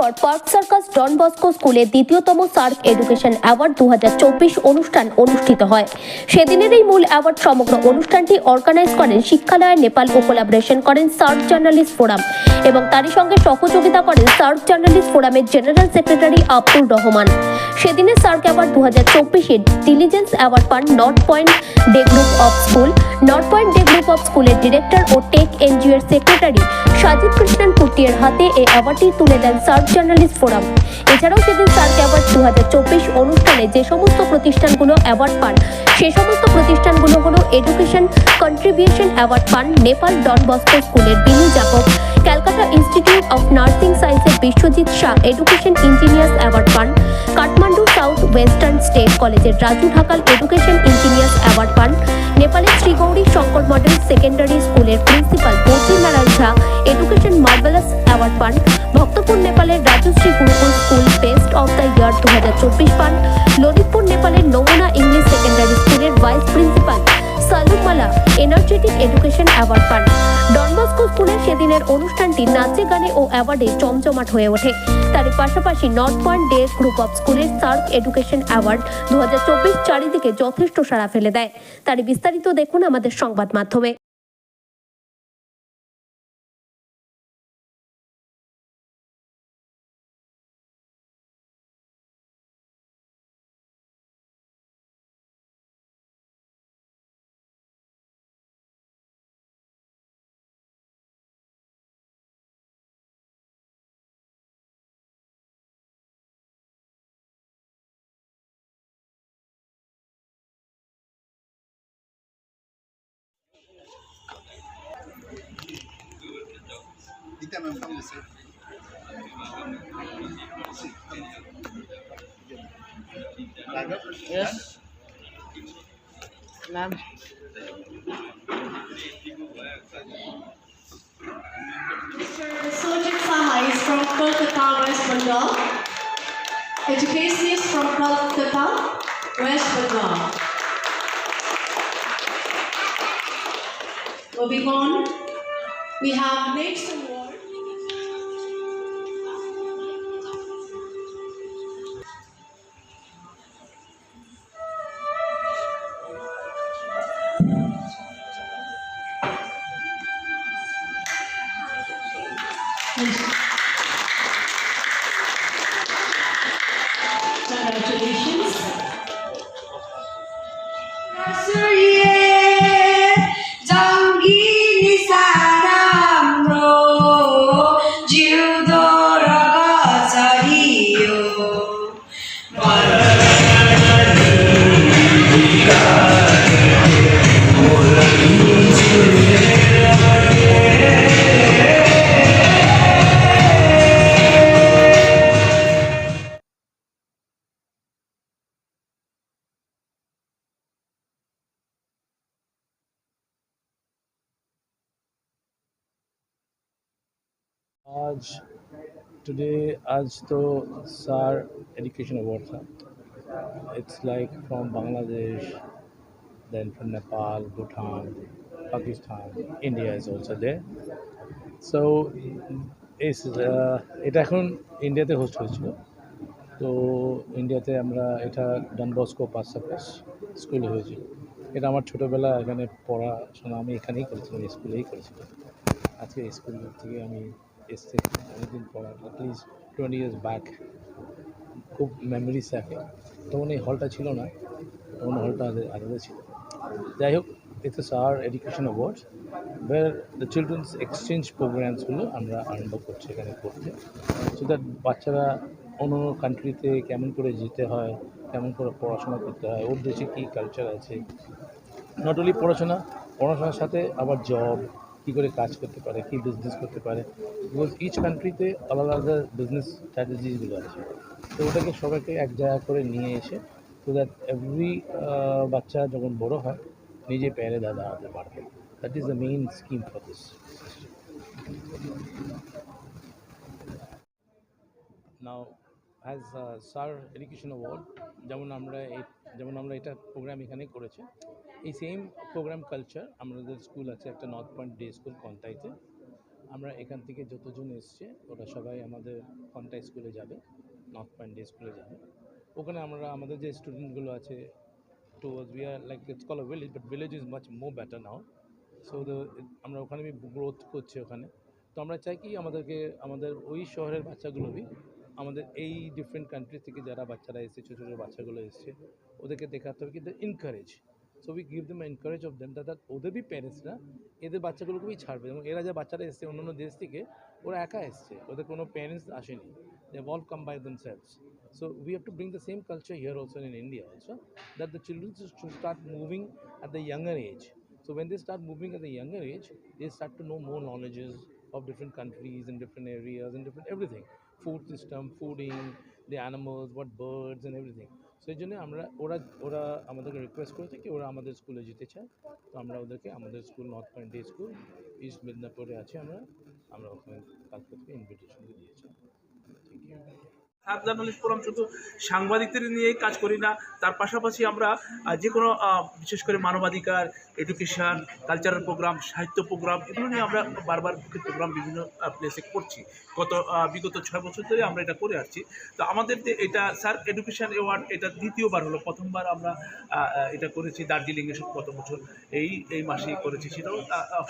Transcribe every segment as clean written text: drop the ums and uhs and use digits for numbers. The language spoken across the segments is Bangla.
পর পার্ক সার্কাস ডন বস্কো স্কুলে দ্বিতীয়তম সার্ক এডুকেশন অ্যাওয়ার্ড 2024 অনুষ্ঠান অনুষ্ঠিত হয়। সেদিনের এই মূল অ্যাওয়ার্ড সমগ্র অনুষ্ঠানটি অর্গানাইজ করেন শিক্ষালয় নেপাল ও কোলাবোরেশন করেন সার্ক জার্নালিস্ট ফোরাম এবং তারই সঙ্গে সহযোগিতা করেন সার্ক জার্নালিস্ট ফোরামের জেনারেল সেক্রেটারি আব্দুর রহমান। সেদিনের সার্ক অ্যাওয়ার্ড 2024-এ ডিলিজেন্স অ্যাওয়ার্ড পান north point day group of school. North point day group of স্কুলের ডিরেক্টর ও টেক এনজিও এর সেক্রেটারি সাজিদ কৃষ্ণন কুটিয়ের হাতে এই অ্যাওয়ার্ডটি তুলে দেন সার্ক জার্নালিস্ট ফোরাম। এছাড়াও সেদিন সার্ক অ্যাওয়ার্ড 2024 অনুষ্ঠানে যে সমস্ত প্রতিষ্ঠানগুলো অ্যাওয়ার্ড পান সে সমস্ত প্রতিষ্ঠানগুলো হলো এডুকেশন কন্ট্রিবিউশন অ্যাওয়ার্ড পান নেপাল ডন বস্কো স্কুলের Binu Jacob, Calcutta institute of nursing সায়েন্সের Biswajit Shah education engineers award পান, কাঠমান্ডু সাউথ ওয়েস্টার্ন স্টেট কলেজের Raju Dhakal education engineers award পান, নেপালের শ্রীগৌরী শঙ্কর মডেল সেকেন্ডারি স্কুলের principal Badrinarayan Jha education marvellous award পান, ভক্তপুর নেপালের Rajshree Gurukul school best of the year 2024 পান, ললিতপুর নেপালের নমুনা ইংলিশ সেকেন্ডারি স্কুলের vice principal Salumala energetic education award পান। ডন বস্কো স্কুলের সেদিনের অনুষ্ঠানটি নাচে গানে ও অ্যাওয়ার্ডে জমজমাট হয়ে ওঠে। তার পাশাপাশি north point day group of স্কুলের সার্ক এডুকেশন অ্যাওয়ার্ড 2024 চারিদিকে যথেষ্ট সাড়া ফেলে দেয়। তার বিস্তারিত দেখুন আমাদের সংবাদ মাধ্যমে। Yes, ma'am. Mr. Sojit Saha is from Kolkata, West Bengal. Education is from Kolkata, West Bengal. Moving on, we have next award. Congratulations. आज तो SAR Education Award था. It's like from Bangladesh, then from Nepal, Bhutan, Pakistan, India is also there. So এটা এখন ইন্ডিয়াতে হোস্ট হয়েছিল। তো ইন্ডিয়াতে আমরা এটা ডন বস্কো পার্ক সার্কাস স্কুলে হয়েছিল। এটা আমার ছোটোবেলা এখানে পড়াশোনা আমি এখানেই করেছিলাম, স্কুলেই করেছিলাম। আজকে স্কুল থেকে আমি এসছি অনেকদিন পর, অ্যাটলিস্ট 20 years ব্যাক। খুব মেমোরিজ থাকে। তখন এই হলটা ছিল না, তখন হলটা আলাদা ছিল। যাই হোক, it's SAR education award were the children's exchange প্রোগ্রামসগুলো আমরা আরম্ভ করছি এখানে করতে, সো দ্যাট বাচ্চারা অন্য অন্য কান্ট্রিতে কেমন করে যেতে হয়, কেমন করে পড়াশোনা করতে হয়, ওর দেশে কী কালচার আছে, নট অনলি পড়াশোনার সাথে আবার জব কী করে কাজ করতে পারে, কী বিজনেস করতে পারে, বিকজ ইচ কান্ট্রিতে আলাদা আলাদা বিজনেস স্ট্র্যাটেজিসগুলো আছে। তো ওটাকে সবাইকে এক জায়গা করে নিয়ে এসে সো দ্যাট এভরি বাচ্চা যখন বড় হয় নিজে প্যারে দাঁড়াতে পারবে। That is the main scheme for this. Now as SAR education award, যেমন আমরা এটা প্রোগ্রাম এখানে করেছি, এই সেম প্রোগ্রাম কালচার আমাদের স্কুল আছে একটা নর্থ পয়েন্ট ডে স্কুল কন্তাইতে। আমরা এখান থেকে যতজন এসছে ওরা সবাই আমাদের কন্টা স্কুলে যাবে, নর্থ পয়েন্ট ডে স্কুলে যাবে। ওখানে আমরা আমাদের যে স্টুডেন্টগুলো আছে towards we are like it's called a village, but village is much more better now. So আমরা ওখানে গ্রোথ করছি ওখানে। তো আমরা চাই কি আমাদের ওই শহরের বাচ্চাগুলোই আমাদের এই ডিফারেন্ট কান্ট্রি থেকে যারা বাচ্চারা এসেছে, ছোটো ছোটো বাচ্চাগুলো এসছে, ওদেরকে দেখাতে হবে কি encourage. So we give them encourage of them that ওদের বি প্যারেন্টসরা এদের বাচ্চাগুলোকেই ছাড়বে। এবং এরা যে বাচ্চারা এসছে অন্যান্য দেশ থেকে, ওরা একা এসছে, ওদের কোনো প্যারেন্টস আসেনি, they have all come by themselves. So we have to bring the same culture here also in India also, that the children should start moving at the younger age. So when they start moving at the younger age, they start to know more knowledges of different countries and different areas and different everything, food system, fooding, the animals, what birds and everything. So এই জন্য ওরা আমাদেরকে রিকোয়েস্ট করেছে কি ওরা আমাদের স্কুলে যেতে চায়। তো আমরা ওদেরকে আমাদের school north point day school east মেদিনীপুরে আছে, আমরা ওখানে কালকে থেকে ইনভিটেশন দিয়েছি। ঠিক আছে। সাত জার্নালিস্ট ফোরাম শুধু সাংবাদিকদের নিয়েই কাজ করি না, তার পাশাপাশি আমরা যে কোনো বিশেষ করে মানবাধিকার, এডুকেশান, কালচারাল প্রোগ্রাম, সাহিত্য প্রোগ্রাম, এগুলো নিয়ে আমরা বারবার প্রোগ্রাম বিভিন্ন প্লেসে করছি। বিগত 6 বছর ধরে আমরা এটা করে আসছি। তো আমাদের যে এটা স্যার এডুকেশান অ্যাওয়ার্ড, এটা দ্বিতীয়বার হলো। প্রথমবার আমরা এটা করেছি দার্জিলিংয়ে গত বছর এই মাসেই করেছি, সেটাও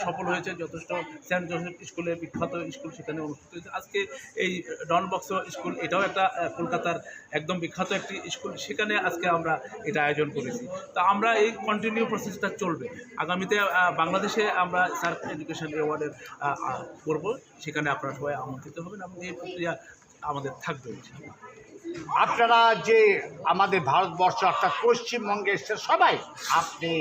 সফল হয়েছে যথেষ্ট। সেন্ট জোসেফ স্কুলে বিখ্যাত স্কুল, সেখানে অনুষ্ঠিত হয়েছে। আজকে এই ডন বস্কো স্কুল, এটাও একটা কলকাতার একদম বিখ্যাত একটি স্কুল, সেখানে আজকে আমরা এটা আয়োজন করেছি। তো আমরা এই কন্টিনিউ প্রসেসটা চলবে। আগামীতে বাংলাদেশে আমরা স্যার এডুকেশান অ্যাওয়ার্ডের করব, সেখানে আপনারা সবাই আমন্ত্রিত হবেন এবং এই প্রক্রিয়া আমাদের থাকবে। আপনারা যে আমাদের ভারতবর্ষ অর্থাৎ পশ্চিমবঙ্গে এসছে সবাই, আপনি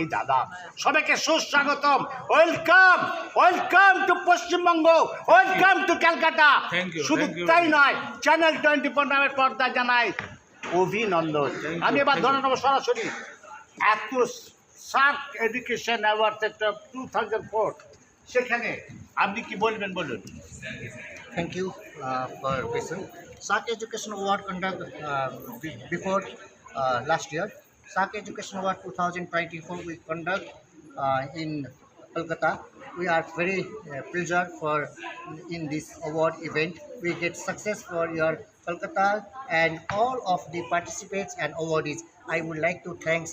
এই দাদা সবাইকে সুস্বাগতম, welcome, welcome to Paschimbanga, welcome to Calcutta. শুধু তাই নয়, চ্যানেল 24 নামের পর্দা জানাই অভিনন্দন। আমি এবার ধরে নেব সরাসরি এত সার্ক এডুকেশন অ্যাওয়ার্ড 2004, সেখানে আপনি কি বলবেন বলুন। Thank you for question. SARC Education Award conduct before last year. SARC Education Award 2024 we conduct in Kolkata. We are very pleased for in this award event. We get success for your Kolkata and all of the participants and awardees. I would like to thanks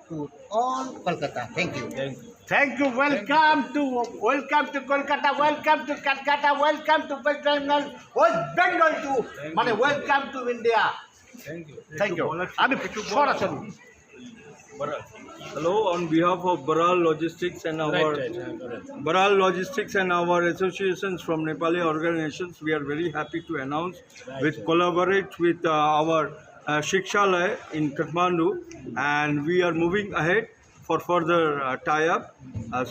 to all Kolkata. Thank you. Thank you. Welcome to Kolkata. Welcome to Calcutta. Welcome to West Bengal. West Bengal to মানে welcome to India. Thank you. আমি সরাসরি Hello, on behalf of Baral Logistics and Baral Logistics and our associations from Nepali organizations, we are very happy to announce collaborate with our Shikshalaya in Kathmandu, and we are moving ahead for further tie-up.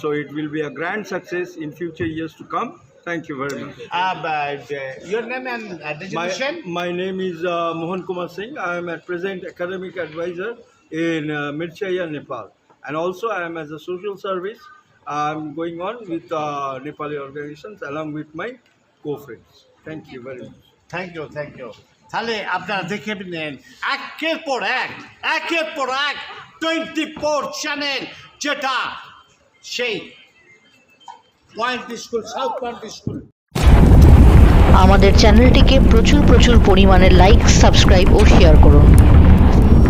So it will be a grand success in future years to come. Thank you very much. Your name and designation? My name is Mohan Kumar Singh. I am at present academic advisor in Mirchaya, Nepal, and also I am as a social service. I am going on with Nepali organizations along with my co-friends. Thank you very much. Thank you. তাহলে আপনারা দেখে নেন একের পর এক 24 চ্যানেল, যেটা সেই point school, south point school. আমাদের চ্যানেলটিকে প্রচুর পরিমাণে লাইক, সাবস্ক্রাইব ও শেয়ার করুন।